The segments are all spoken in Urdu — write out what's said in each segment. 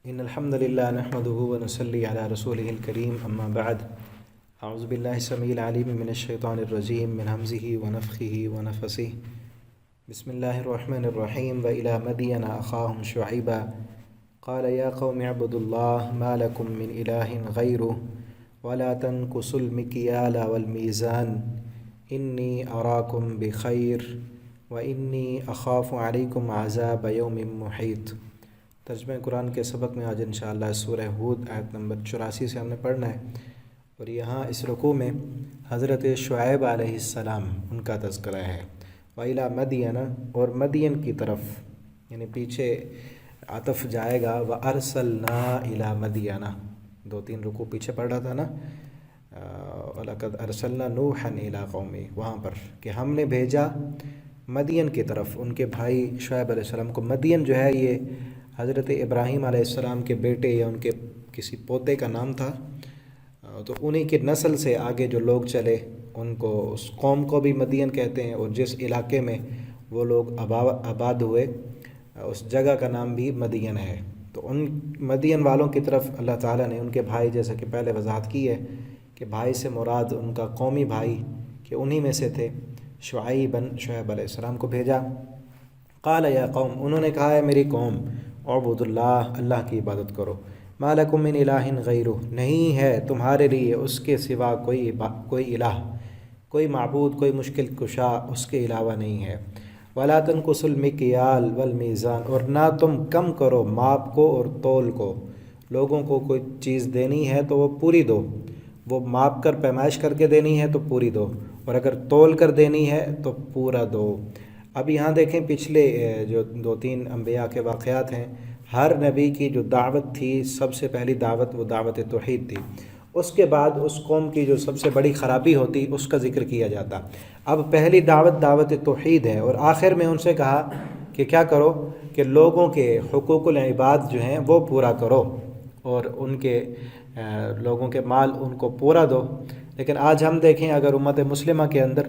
إن الحمد لله نحمده ونصلي على رسوله الكريم أما بعد أعوذ بالله السميع العليم من الشيطان الرجيم من همزه ونفخه ونفسه بسم الله الرحمن الرحيم وإلى مدين أخاهم شعيبا قال يا قوم اعبدوا الله ما لكم من إله غيره ولا تنقصوا المكيال والميزان إني أراكم بخير وإني أخاف عليكم عذاب يوم محيط۔ ترجمہ قرآن کے سبق میں آج انشاءاللہ سورہ ہود آیت نمبر 84 سے ہم نے پڑھنا ہے، اور یہاں اس رکوع میں حضرت شعیب علیہ السلام ان کا تذکرہ ہے۔ وَإِلَى مَدْيَنَ، اور مدین کی طرف، یعنی پیچھے عطف جائے گا وَأَرْسَلْنَا إِلَى مَدْيَنَ، 2-3 رکوع پیچھے پڑھ رہا تھا نا، وَلَقَدْ أَرْسَلْنَا نُوحًا إِلَى قَوْمِهِ، وہاں پر کہ ہم نے بھیجا مدین کی طرف ان کے بھائی شعیب علیہ السلام کو۔ مدین جو ہے یہ حضرت ابراہیم علیہ السلام کے بیٹے یا ان کے کسی پوتے کا نام تھا، تو انہی کی نسل سے آگے جو لوگ چلے ان کو، اس قوم کو بھی مدین کہتے ہیں، اور جس علاقے میں وہ لوگ آباد ہوئے اس جگہ کا نام بھی مدین ہے۔ تو ان مدین والوں کی طرف اللہ تعالیٰ نے ان کے بھائی، جیسا کہ پہلے وضاحت کی ہے کہ بھائی سے مراد ان کا قومی بھائی کہ انہی میں سے تھے، شعیب علیہ السلام کو بھیجا۔ قال یا قوم، انہوں نے کہا ہے میری قوم، اعبدوا اللہ، اللہ کی عبادت کرو، ما لکم من الہ غیرہ، نہیں ہے تمہارے لیے اس کے سوا کوئی الہ، کوئی معبود، کوئی مشکل کشا اس کے علاوہ نہیں ہے۔ ولا تنقصوا المکیال والمیزان، اور نہ تم کم کرو ماپ کو اور تول کو۔ لوگوں کو کوئی چیز دینی ہے تو وہ پوری دو، وہ ماپ کر پیمائش کر کے دینی ہے تو پوری دو، اور اگر تول کر دینی ہے تو پورا دو۔ اب یہاں دیکھیں پچھلے جو 2-3 انبیاء کے واقعات ہیں، ہر نبی کی جو دعوت تھی، سب سے پہلی دعوت وہ دعوت توحید تھی۔ اس کے بعد اس قوم کی جو سب سے بڑی خرابی ہوتی اس کا ذکر کیا جاتا۔ اب پہلی دعوت توحید ہے، اور آخر میں ان سے کہا کہ کیا کرو کہ لوگوں کے حقوق العباد جو ہیں وہ پورا کرو، اور ان کے لوگوں کے مال ان کو پورا دو۔ لیکن آج ہم دیکھیں اگر امت مسلمہ کے اندر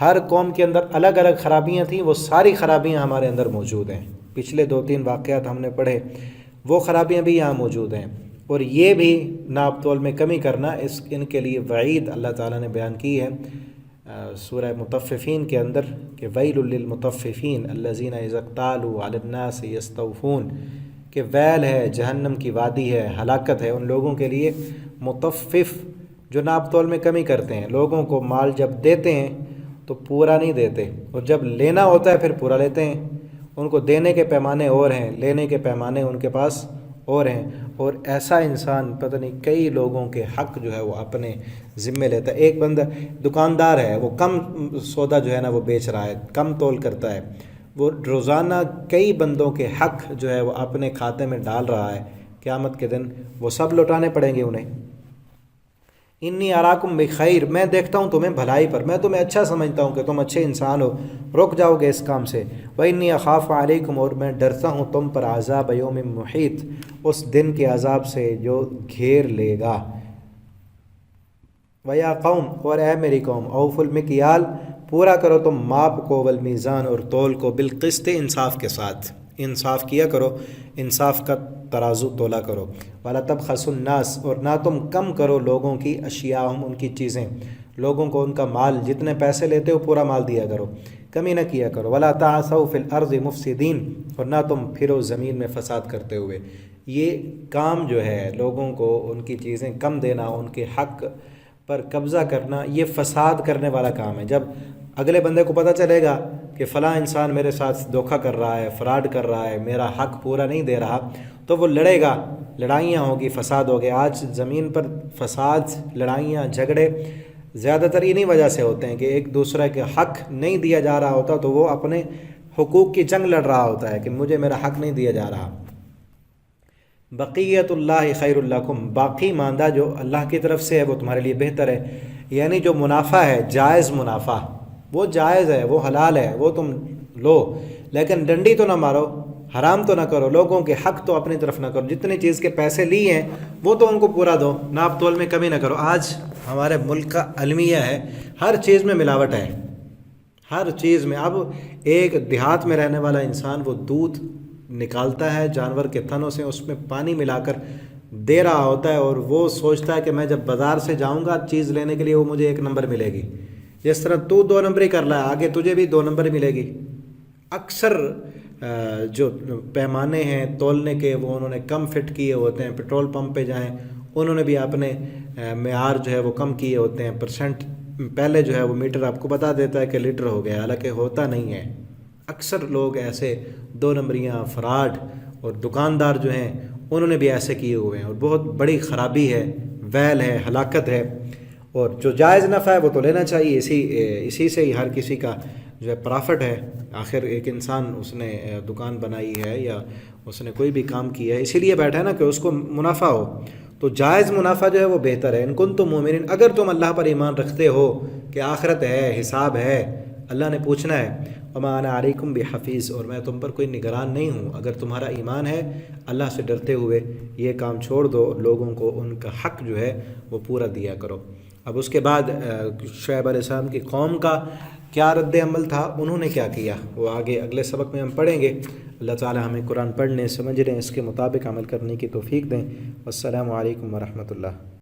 ہر قوم کے اندر الگ الگ خرابیاں تھیں، وہ ساری خرابیاں ہمارے اندر موجود ہیں۔ پچھلے 2-3 واقعات ہم نے پڑھے، وہ خرابیاں بھی یہاں موجود ہیں، اور یہ بھی ناپ تول میں کمی کرنا، ان کے لیے وعید اللہ تعالیٰ نے بیان کی ہے سورہ مطففین کے اندر کہ ویل للمطففین الذین اذا اکتالوا علی الناس یستوفون، کہ ویل ہے، جہنم کی وادی ہے، ہلاکت ہے ان لوگوں کے لیے مطفف جو ناپ تول میں کمی کرتے ہیں۔ لوگوں کو مال جب دیتے ہیں تو پورا نہیں دیتے، اور جب لینا ہوتا ہے پھر پورا لیتے ہیں۔ ان کو دینے کے پیمانے اور ہیں، لینے کے پیمانے ان کے پاس اور ہیں، اور ایسا انسان پتہ نہیں کئی لوگوں کے حق جو ہے وہ اپنے ذمے لیتا ہے۔ ایک بندہ دکاندار ہے، وہ کم سودا جو ہے نا وہ بیچ رہا ہے، کم تول کرتا ہے، وہ روزانہ کئی بندوں کے حق جو ہے وہ اپنے کھاتے میں ڈال رہا ہے، قیامت کے دن وہ سب لوٹانے پڑیں گے انہیں۔ انی اراکم بخیر، میں دیکھتا ہوں تمہیں بھلائی پر، میں تمہیں اچھا سمجھتا ہوں کہ تم اچھے انسان ہو، رک جاؤ گے اس کام سے۔ وانی اخاف علیکم، اور میں ڈرتا ہوں تم پر عذاب یوم محیط، اس دن کے عذاب سے جو گھیر لے گا۔ ویا قوم، اور اے میری قوم، اوفوا المکیال، پورا کرو تم ماپ کو، والمیزان، اور تول کو، بالقسط، انصاف کے ساتھ، انصاف کیا کرو، انصاف کا ترازو تولا کرو۔ ولا تبخسوا الناس، اور نہ تم کم کرو لوگوں کی اشیاءہم، ان کی چیزیں، لوگوں کو ان کا مال، جتنے پیسے لیتے ہو پورا مال دیا کرو، کمی نہ کیا کرو۔ ولا تعثوا فی الارض مفسدین، اور نہ تم پھرو زمین میں فساد کرتے ہوئے۔ یہ کام جو ہے لوگوں کو ان کی چیزیں کم دینا، ان کے حق پر قبضہ کرنا، یہ فساد کرنے والا کام ہے۔ جب اگلے بندے کو پتہ چلے گا کہ فلاں انسان میرے ساتھ دھوکہ کر رہا ہے، فراڈ کر رہا ہے، میرا حق پورا نہیں دے رہا، تو وہ لڑے گا، لڑائیاں ہوگی، فساد ہوگی۔ آج زمین پر فساد، لڑائیاں، جھگڑے زیادہ تر انہی وجہ سے ہوتے ہیں کہ ایک دوسرے کے حق نہیں دیا جا رہا ہوتا، تو وہ اپنے حقوق کی جنگ لڑ رہا ہوتا ہے کہ مجھے میرا حق نہیں دیا جا رہا۔ بقیت اللہ خیر لکم، باقی ماندہ جو اللہ کی طرف سے ہے وہ تمہارے لیے بہتر ہے، یعنی جو منافع ہے، جائز منافع، وہ جائز ہے، وہ حلال ہے، وہ تم لو، لیکن ڈنڈی تو نہ مارو، حرام تو نہ کرو، لوگوں کے حق تو اپنی طرف نہ کرو، جتنی چیز کے پیسے لیے ہیں وہ تو ان کو پورا دو، ناپ تول میں کمی نہ کرو۔ آج ہمارے ملک کا المیہ ہے، ہر چیز میں ملاوٹ ہے، ہر چیز میں۔ اب ایک دیہات میں رہنے والا انسان وہ دودھ نکالتا ہے جانور کے تھنوں سے، اس میں پانی ملا کر دے رہا ہوتا ہے، اور وہ سوچتا ہے کہ میں جب بازار سے جاؤں گا چیز لینے کے لیے وہ مجھے 1 نمبر ملے گی، جس طرح تو 2 نمبری کر رہا ہے آگے تجھے بھی 2 نمبر ملے گی۔ اکثر جو پیمانے ہیں تولنے کے وہ انہوں نے کم فٹ کیے ہوتے ہیں، پیٹرول پمپ پہ جائیں انہوں نے بھی اپنے معیار جو ہے وہ کم کیے ہوتے ہیں، پرسنٹ پہلے جو ہے وہ میٹر آپ کو بتا دیتا ہے کہ لیٹر ہو گیا، حالانکہ ہوتا نہیں ہے۔ اکثر لوگ ایسے 2 نمبریاں، فراڈ، اور دکاندار جو ہیں انہوں نے بھی ایسے کیے ہوئے ہیں، اور بہت بڑی خرابی ہے، ویل ہے، ہلاکت ہے۔ اور جو جائز نفع ہے وہ تو لینا چاہیے، اسی سے ہی ہر کسی کا جو ہے پرافٹ ہے۔ آخر ایک انسان اس نے دکان بنائی ہے یا اس نے کوئی بھی کام کیا ہے اسی لیے بیٹھا ہے نا کہ اس کو منافع ہو، تو جائز منافع جو ہے وہ بہتر ہے۔ ان کنتم مومنین، اگر تم اللہ پر ایمان رکھتے ہو کہ آخرت ہے، حساب ہے، اللہ نے پوچھنا ہے، وما انا علیکم بحفیظ، اور میں تم پر کوئی نگران نہیں ہوں۔ اگر تمہارا ایمان ہے اللہ سے ڈرتے ہوئے یہ کام چھوڑ دو، اور لوگوں کو ان کا حق جو ہے وہ پورا دیا کرو۔ اب اس کے بعد شعیب علیہ السلام کی قوم کا کیا رد عمل تھا، انہوں نے کیا کیا، وہ آگے اگلے سبق میں ہم پڑھیں گے۔ اللہ تعالی ہمیں قرآن پڑھنے، سمجھنے، اس کے مطابق عمل کرنے کی توفیق دیں۔ والسلام علیکم ورحمۃ اللہ۔